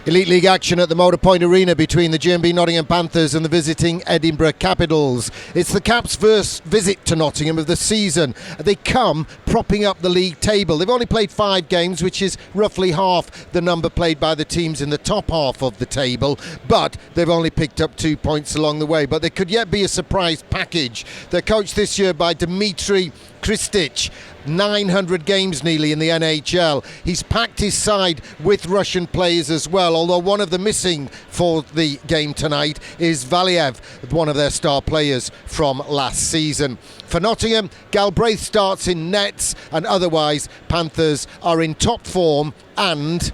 Elite League action at the Motor Point Arena between the GMB Nottingham Panthers and the visiting Edinburgh Capitals. It's the Caps' first visit to Nottingham of the season. They come propping up the league table. They've only played 5 games, which is roughly half the number played by the teams in the top half of the table, but they've only picked up 2 points along the way. But there could yet be a surprise package. They're coached this year by Dimitri Kristic, 900 games nearly in the NHL. He's packed his side with Russian players as well, although one of them missing for the game tonight is Valiev, one of their star players from last season. For Nottingham, Galbraith starts in nets, and otherwise Panthers are in top form and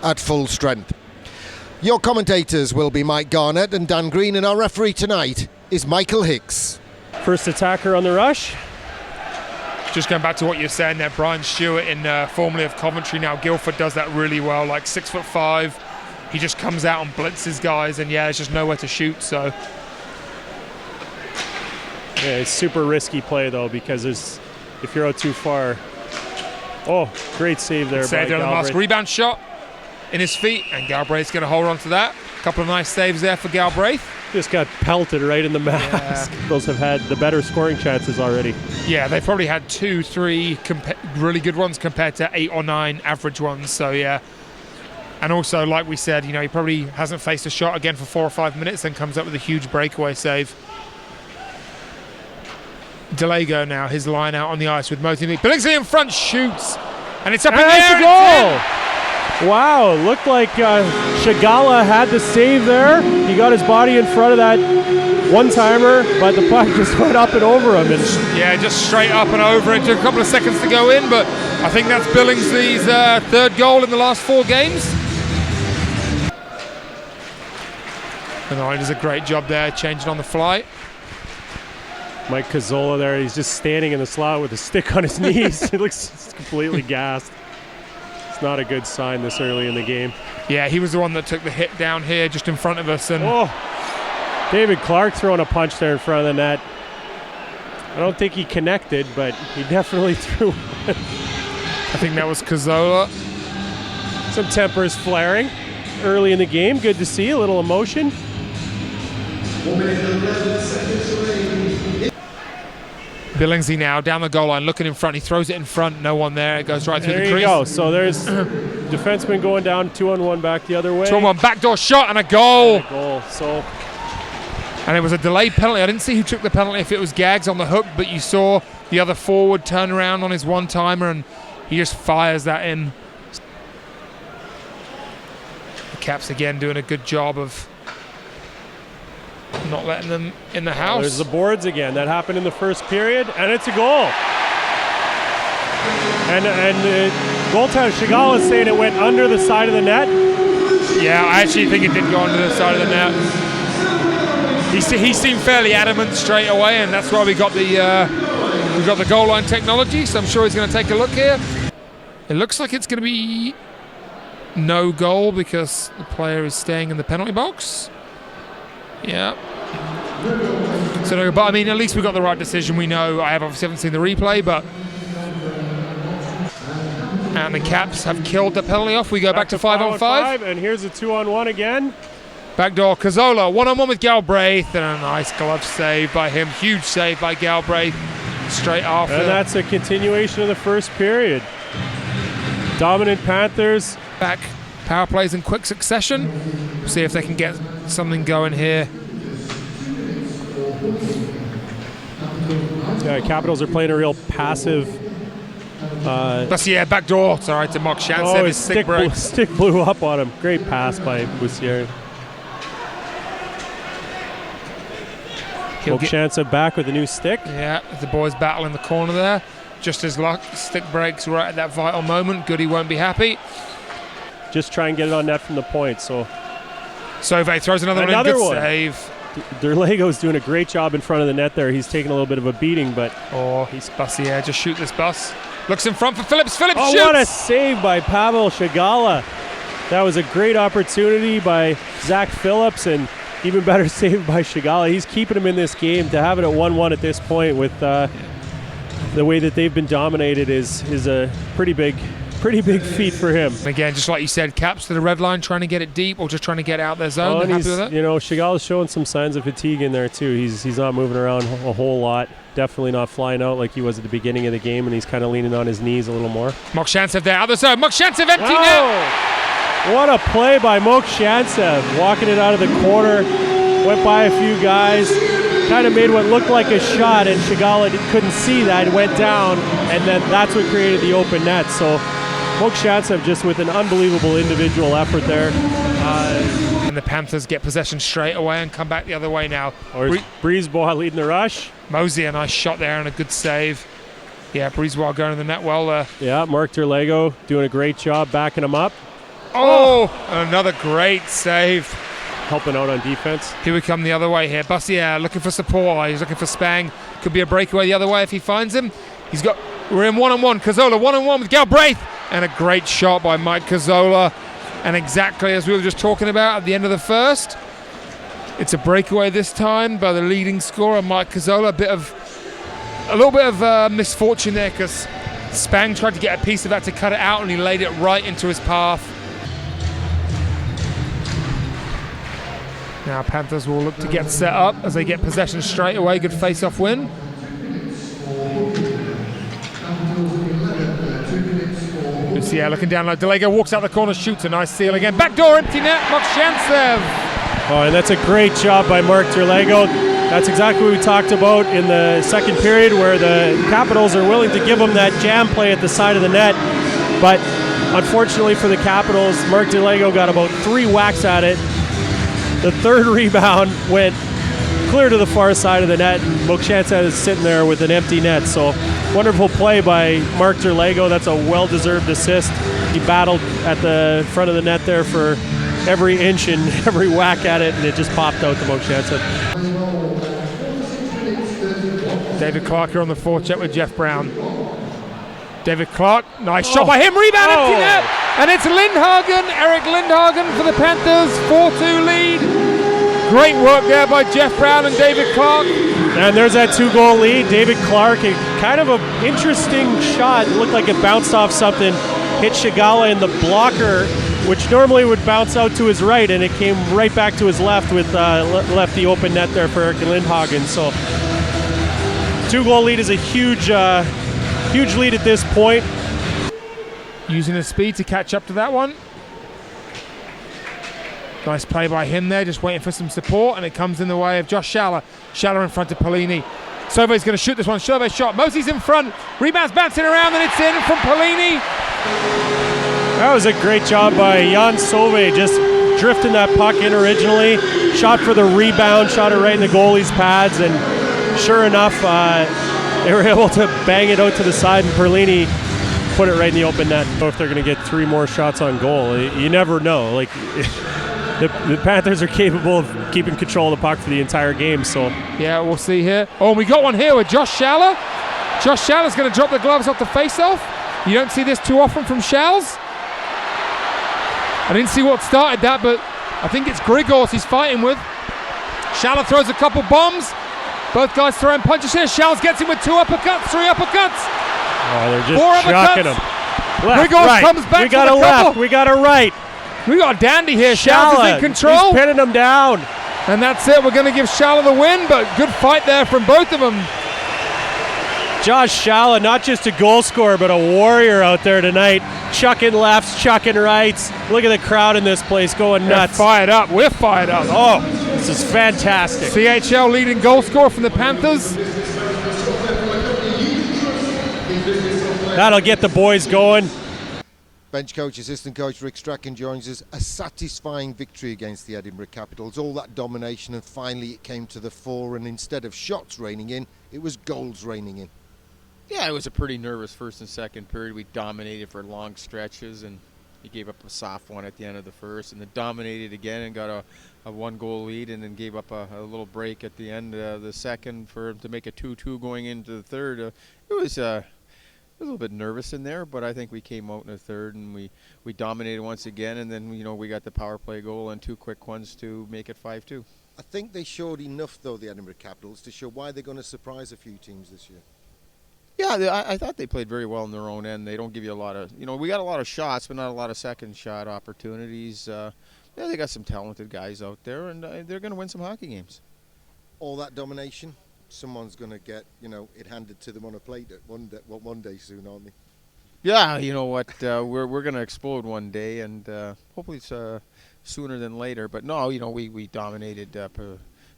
at full strength. Your commentators will be Mike Garnett and Dan Green, and our referee tonight is Michael Hicks. First attacker on the rush. Just going back to what you're saying there, Brian Stewart formerly of Coventry, now Guildford, does that really well. Like 6'5", he just comes out and blitzes guys, and there's just nowhere to shoot. So yeah, it's super risky play though, because if you're out too far. Oh, great save there by Galbraith. Rebound shot in his feet, and Galbraith's going to hold on to that. A couple of nice saves there for Galbraith. Just got pelted right in the mask. Yeah. Those have had the better scoring chances already. Yeah, they've probably had 2-3 really good ones compared to 8 or 9 average ones. So yeah, and also like we said, he probably hasn't faced a shot again for 4 or 5 minutes, and comes up with a huge breakaway save. Delego now, his line out on the ice with Motini. Billingsley in front, shoots, and it's up in the air. It's a goal. Wow, looked like Shigala had the save there. He got his body in front of that one-timer, but the puck just went up and over him. Yeah, just straight up and over. It took a couple of seconds to go in, but I think that's Billingsley's third goal in the last 4 games. And he does a great job there, changing on the fly. Mike Cazzola there, he's just standing in the slot with a stick on his knees. He looks completely gassed. Not a good sign this early in the game. Yeah, he was the one that took the hit down here just in front of us. And David Clark throwing a punch there in front of the net. I don't think he connected, but he definitely threw. I think that was Cazzola. Some tempers flaring early in the game. Good to see a little emotion. Billingsley now down the goal line, looking in front. He throws it in front, no one there. It goes right through the crease. There you go. So there's defenseman going down 2-on-1 back the other way. 2-on-1 backdoor shot and a goal. And it was a delayed penalty. I didn't see who took the penalty, if it was Gags on the hook, but you saw the other forward turn around on his one-timer, and he just fires that in. The Caps again doing a good job of not letting them in the house. There's the boards again. That happened in the first period, and it's a goal. And goaltender Shigala is saying it went under the side of the net. Yeah, I actually think it did go under the side of the net. He seemed fairly adamant straight away, and that's why we got the goal line technology. So I'm sure he's going to take a look here. It looks like it's going to be no goal because the player is staying in the penalty box. Yeah. So, but I mean, at least we got the right decision. We know. I obviously haven't seen the replay, but and the Caps have killed the penalty off. We go back to 5-on-5, and here's a 2-on-1 again. Backdoor Cazzola, 1-on-1 with Galbraith, and a nice glove save by him. Huge save by Galbraith straight after. And that's a continuation of the first period. Dominant Panthers. Back power plays in quick succession. See if they can get something going here. Yeah, Capitals are playing a real passive. That's backdoor. It's all right to mock Shantsev. His stick blew up on him. Great pass by Bussier. Shantsev back with a new stick. Yeah, the boys battle in the corner there. Just as luck, stick breaks right at that vital moment. Goody won't be happy. Just try and get it on net from the point. So Sauve throws another one in. Good save. Derlego's doing a great job in front of the net there. He's taking a little bit of a beating, but he's bussy. Yeah, just shoot this bus. Looks in front for Phillips. Phillips shoots. What a save by Pavel Shigala. That was a great opportunity by Zach Phillips, and even better save by Shigala. He's keeping him in this game. To have it at 1-1 at this point with the way that they've been dominated is a pretty big pretty big feat for him. Again, just like you said, Caps to the red line, trying to get it deep or just trying to get out their zone. And Happy with that? you know, Chagala's showing some signs of fatigue in there too. He's not moving around a whole lot. Definitely not flying out like he was at the beginning of the game, and he's kind of leaning on his knees a little more. Mokshantsev there, other side. Mokshantsev empty net. What a play by Mokshantsev, walking it out of the corner. Went by a few guys, kind of made what looked like a shot, and Shigala couldn't see that. It went down, and then that's what created the open net. So Mokshantsev just with an unbelievable individual effort there. And the Panthers get possession straight away and come back the other way now. Brisebois leading the rush. Mosey, a nice shot there and a good save. Yeah, Brisebois going in the net well there. Yeah, Mark Terlego doing a great job backing him up. Oh, another great save. Helping out on defense. Here we come the other way here. Bussier looking for support. He's looking for Spang. Could be a breakaway the other way if he finds him. We're in one-on-one. Cazzola one-on-one with Galbraith. And a great shot by Mike Cazzola. And exactly as we were just talking about at the end of the first, it's a breakaway this time by the leading scorer, Mike Cazzola. A little bit of misfortune there because Spang tried to get a piece of that to cut it out and he laid it right into his path. Now Panthers will look to get set up as they get possession straight away. Good face-off win. Lucia looking down low. Delego walks out the corner, shoots a nice seal again. Backdoor empty net, Mokshantsev. Oh, and that's a great job by Mark Terlego. That's exactly what we talked about in the second period, where the Capitals are willing to give him that jam play at the side of the net. But unfortunately for the Capitals, Mark Terlego got about 3 whacks at it. The third rebound went clear to the far side of the net. Mokshantsev is sitting there with an empty net. So wonderful play by Mark Terlego. That's a well-deserved assist. He battled at the front of the net there for every inch and every whack at it, and it just popped out to Mokshantsev. David Clark here on the forecheck with Jeff Brown. David Clark, nice shot by him. Rebound empty net. And it's Lindhagen, Eric Lindhagen for the Panthers, 4-2 lead. Great work there by Jeff Brown and David Clark. And there's that 2-goal lead. David Clark, kind of an interesting shot. It looked like it bounced off something, hit Shigala in the blocker, which normally would bounce out to his right, and it came right back to his left with left the open net there for Eric Lindhagen. So 2-goal lead is a huge lead at this point. Using his speed to catch up to that one. Nice play by him there, just waiting for some support, and it comes in the way of Josh Schaller. Schaller in front of Polini. Sauve's going to shoot this one. Sauve's shot. Mosey's in front. Rebounds bouncing around, and it's in from Polini. That was a great job by Jan Sauve, just drifting that puck in originally. Shot for the rebound, shot it right in the goalie's pads, and sure enough, they were able to bang it out to the side, and Polini put it right in the open net. I don't know if they're going to get 3 more shots on goal. You never know. Like the Panthers are capable of keeping control of the puck for the entire game. So yeah, we'll see here. Oh, and we got one here with Josh Schaller. Josh Schaller's going to drop the gloves off the face-off. You don't see this too often from Schals. I didn't see what started that, but I think it's Grigors he's fighting with. Schaller throws a couple bombs. Both guys throwing punches here. Schals gets him with 2 uppercuts, 3 uppercuts. Oh, they're just 4 chucking uppercuts. him. Left, Grigors right. comes back. We got with a couple. left. We got a right. We got a dandy here. Schals is in control. He's pinning him down. And that's it. We're going to give Schaller the win, but good fight there from both of them. Josh Schaller, not just a goal scorer, but a warrior out there tonight. Chucking lefts, chucking rights. Look at the crowd in this place going nuts. They're fired up. We're fired up. Oh, this is fantastic. CHL leading goal scorer from the Panthers. That'll get the boys going. Bench coach, assistant coach Rick Strachan joins us. A satisfying victory against the Edinburgh Capitals. All that domination, and finally it came to the fore, and instead of shots raining in, it was goals raining in. Yeah, it was a pretty nervous first and second period. We dominated for long stretches, and he gave up a soft one at the end of the first, and then dominated again and got a 1-goal lead, and then gave up a little break at the end of the second for him to make a 2-2 going into the third. It was a little bit nervous in there, but I think we came out in the third and we dominated once again, and then we got the power play goal and 2 quick ones to make it 5-2. I think they showed enough, though, the Edinburgh Capitals, to show why they're going to surprise a few teams this year. Yeah, I thought they played very well in their own end. They don't give you a lot of, we got a lot of shots, but not a lot of second shot opportunities. Yeah, they got some talented guys out there, and they're going to win some hockey games. All that domination, someone's going to get, it handed to them on a plate at one day soon, aren't they? Yeah, you know what? We're going to explode one day, and hopefully it's sooner than later. But no, we dominated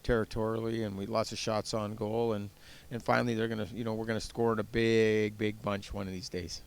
territorially, and we lots of shots on goal, and finally they're gonna, we're gonna score in a big bunch one of these days.